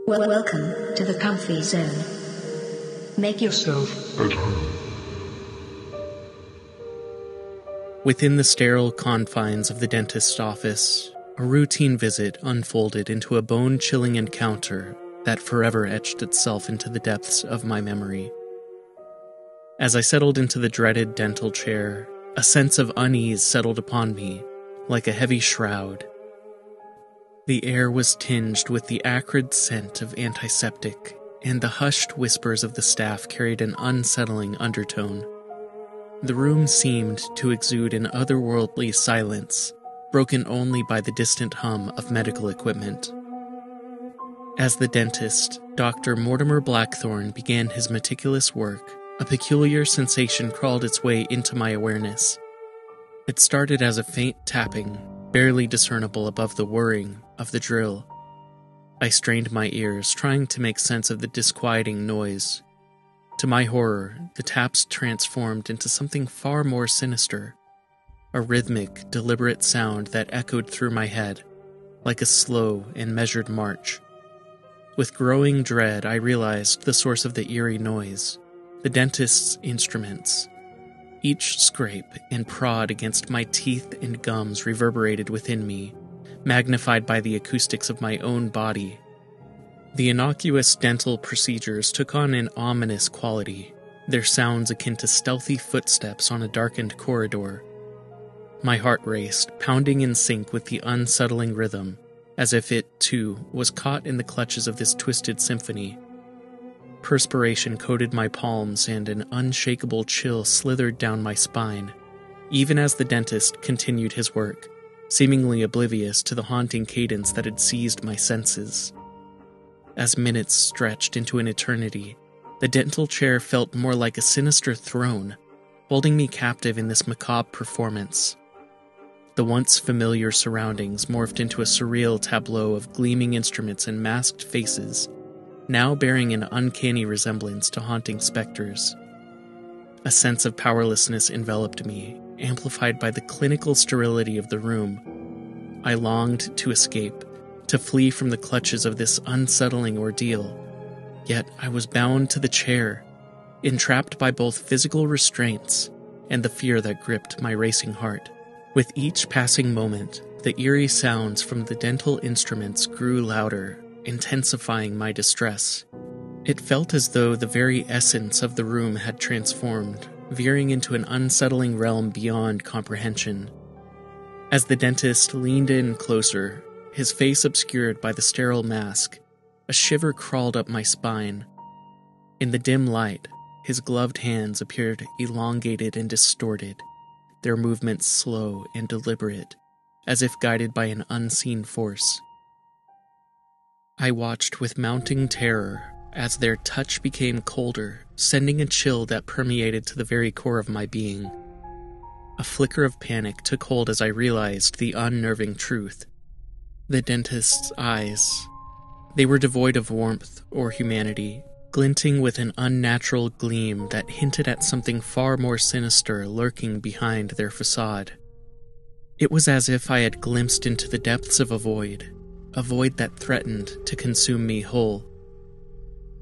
Welcome to the comfy zone. Make yourself at home. Within the sterile confines of the dentist's office, a routine visit unfolded into a bone-chilling encounter that forever etched itself into the depths of my memory. As I settled into the dreaded dental chair, a sense of unease settled upon me, like a heavy shroud. The air was tinged with the acrid scent of antiseptic, and the hushed whispers of the staff carried an unsettling undertone. The room seemed to exude an otherworldly silence, broken only by the distant hum of medical equipment. As the dentist, Dr. Mortimer Blackthorne, began his meticulous work, a peculiar sensation crawled its way into my awareness. It started as a faint tapping, barely discernible above the whirring of the drill. I strained my ears, trying to make sense of the disquieting noise. To my horror, the taps transformed into something far more sinister, a rhythmic, deliberate sound that echoed through my head, like a slow and measured march. With growing dread, I realized the source of the eerie noise, the dentist's instruments. Each scrape and prod against my teeth and gums reverberated within me, magnified by the acoustics of my own body. The innocuous dental procedures took on an ominous quality, their sounds akin to stealthy footsteps on a darkened corridor. My heart raced, pounding in sync with the unsettling rhythm, as if it, too, was caught in the clutches of this twisted symphony. Perspiration coated my palms and an unshakable chill slithered down my spine, even as the dentist continued his work, seemingly oblivious to the haunting cadence that had seized my senses. As minutes stretched into an eternity, the dental chair felt more like a sinister throne, holding me captive in this macabre performance. The once familiar surroundings morphed into a surreal tableau of gleaming instruments and masked faces, now bearing an uncanny resemblance to haunting specters. A sense of powerlessness enveloped me, amplified by the clinical sterility of the room. I longed to escape, to flee from the clutches of this unsettling ordeal. Yet I was bound to the chair, entrapped by both physical restraints and the fear that gripped my racing heart. With each passing moment, the eerie sounds from the dental instruments grew louder, intensifying my distress. It felt as though the very essence of the room had transformed, veering into an unsettling realm beyond comprehension. As the dentist leaned in closer, his face obscured by the sterile mask, a shiver crawled up my spine. In the dim light, his gloved hands appeared elongated and distorted, their movements slow and deliberate, as if guided by an unseen force. I watched with mounting terror as their touch became colder, sending a chill that permeated to the very core of my being. A flicker of panic took hold as I realized the unnerving truth. The dentist's eyes. They were devoid of warmth or humanity, glinting with an unnatural gleam that hinted at something far more sinister lurking behind their facade. It was as if I had glimpsed into the depths of a void that threatened to consume me whole.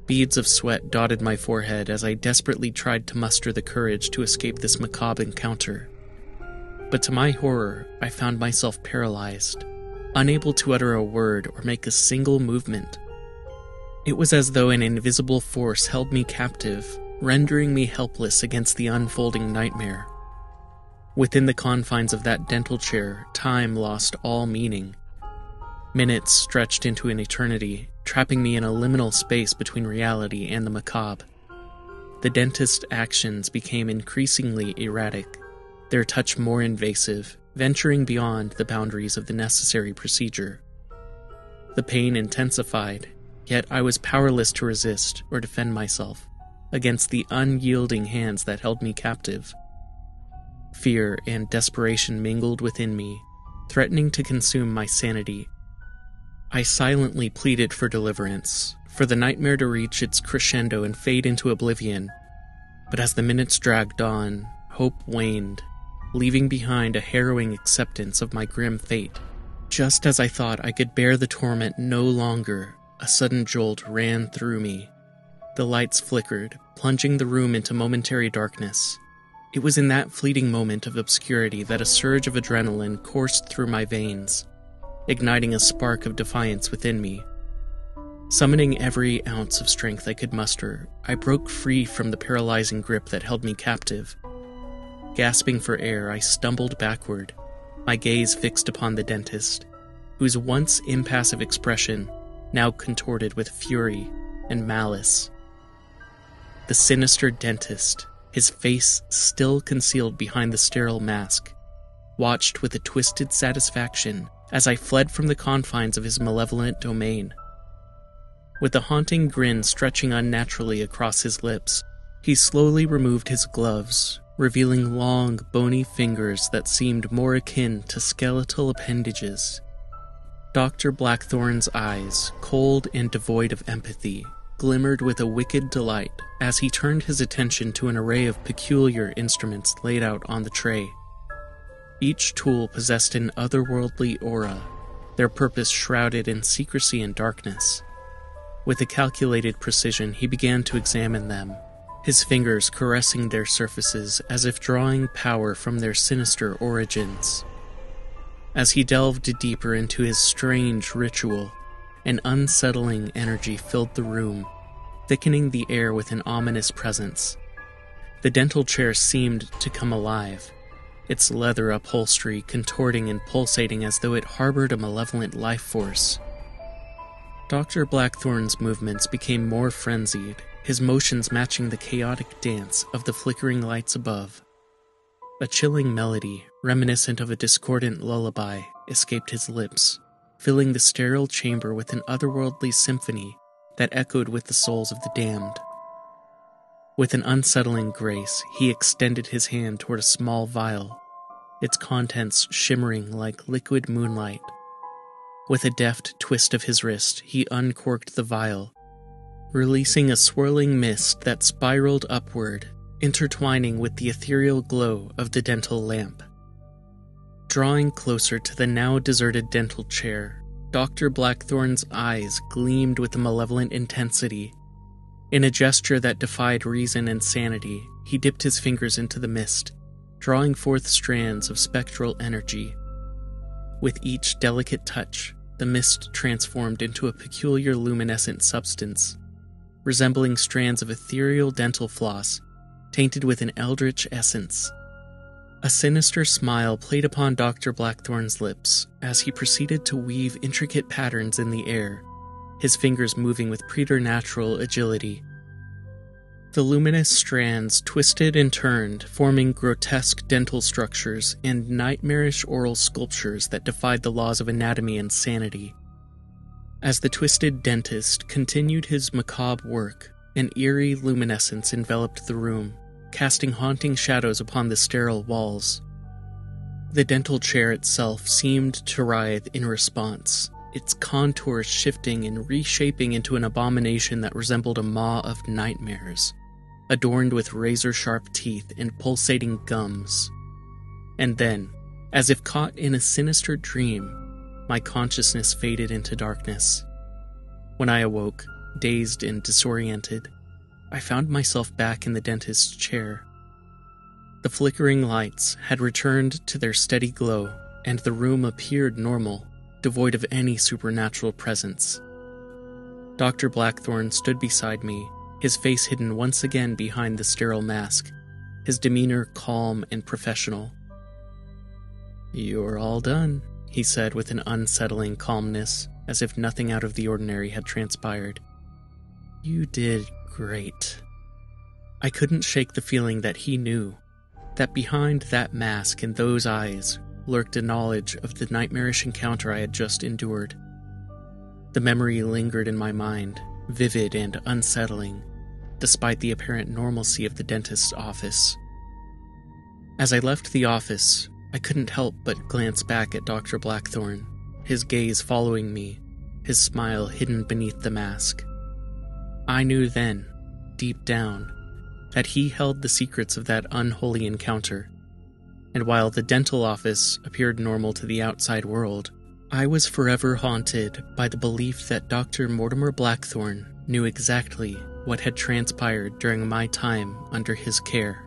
Beads of sweat dotted my forehead as I desperately tried to muster the courage to escape this macabre encounter. But to my horror, I found myself paralyzed, unable to utter a word or make a single movement. It was as though an invisible force held me captive, rendering me helpless against the unfolding nightmare. Within the confines of that dental chair, time lost all meaning. Minutes stretched into an eternity, trapping me in a liminal space between reality and the macabre. The dentist's actions became increasingly erratic, their touch more invasive, venturing beyond the boundaries of the necessary procedure. The pain intensified, yet I was powerless to resist or defend myself against the unyielding hands that held me captive. Fear and desperation mingled within me, threatening to consume my sanity. I silently pleaded for deliverance, for the nightmare to reach its crescendo and fade into oblivion. But as the minutes dragged on, hope waned, leaving behind a harrowing acceptance of my grim fate. Just as I thought I could bear the torment no longer, a sudden jolt ran through me. The lights flickered, plunging the room into momentary darkness. It was in that fleeting moment of obscurity that a surge of adrenaline coursed through my veins, igniting a spark of defiance within me. Summoning every ounce of strength I could muster, I broke free from the paralyzing grip that held me captive. Gasping for air, I stumbled backward, my gaze fixed upon the dentist, whose once impassive expression now contorted with fury and malice. The sinister dentist, his face still concealed behind the sterile mask, watched with a twisted satisfaction as I fled from the confines of his malevolent domain. With a haunting grin stretching unnaturally across his lips, he slowly removed his gloves, revealing long, bony fingers that seemed more akin to skeletal appendages. Dr. Blackthorn's eyes, cold and devoid of empathy, glimmered with a wicked delight as he turned his attention to an array of peculiar instruments laid out on the tray. Each tool possessed an otherworldly aura, their purpose shrouded in secrecy and darkness. With a calculated precision, he began to examine them, his fingers caressing their surfaces as if drawing power from their sinister origins. As he delved deeper into his strange ritual, an unsettling energy filled the room, thickening the air with an ominous presence. The dental chair seemed to come alive, its leather upholstery contorting and pulsating as though it harbored a malevolent life force. Dr. Blackthorn's movements became more frenzied, his motions matching the chaotic dance of the flickering lights above. A chilling melody, reminiscent of a discordant lullaby, escaped his lips, filling the sterile chamber with an otherworldly symphony that echoed with the souls of the damned. With an unsettling grace, he extended his hand toward a small vial, its contents shimmering like liquid moonlight. With a deft twist of his wrist, he uncorked the vial, releasing a swirling mist that spiraled upward, intertwining with the ethereal glow of the dental lamp. Drawing closer to the now deserted dental chair, Dr. Blackthorn's eyes gleamed with a malevolent intensity. In a gesture that defied reason and sanity, he dipped his fingers into the mist, drawing forth strands of spectral energy. With each delicate touch, the mist transformed into a peculiar luminescent substance, resembling strands of ethereal dental floss, tainted with an eldritch essence. A sinister smile played upon Dr. Blackthorn's lips as he proceeded to weave intricate patterns in the air, his fingers moving with preternatural agility. The luminous strands twisted and turned, forming grotesque dental structures and nightmarish oral sculptures that defied the laws of anatomy and sanity. As the twisted dentist continued his macabre work, an eerie luminescence enveloped the room, casting haunting shadows upon the sterile walls. The dental chair itself seemed to writhe in response, its contours shifting and reshaping into an abomination that resembled a maw of nightmares, adorned with razor-sharp teeth and pulsating gums. And then, as if caught in a sinister dream, my consciousness faded into darkness. When I awoke, dazed and disoriented, I found myself back in the dentist's chair. The flickering lights had returned to their steady glow, and the room appeared normal, devoid of any supernatural presence. Dr. Blackthorn stood beside me, his face hidden once again behind the sterile mask, his demeanor calm and professional. "You're all done," he said with an unsettling calmness, as if nothing out of the ordinary had transpired. "You did great." I couldn't shake the feeling that he knew, that behind that mask and those eyes lurked a knowledge of the nightmarish encounter I had just endured. The memory lingered in my mind, vivid and unsettling, despite the apparent normalcy of the dentist's office. As I left the office, I couldn't help but glance back at Dr. Blackthorn, his gaze following me, his smile hidden beneath the mask. I knew then, deep down, that he held the secrets of that unholy encounter, and while the dental office appeared normal to the outside world, I was forever haunted by the belief that Dr. Mortimer Blackthorne knew exactly what had transpired during my time under his care.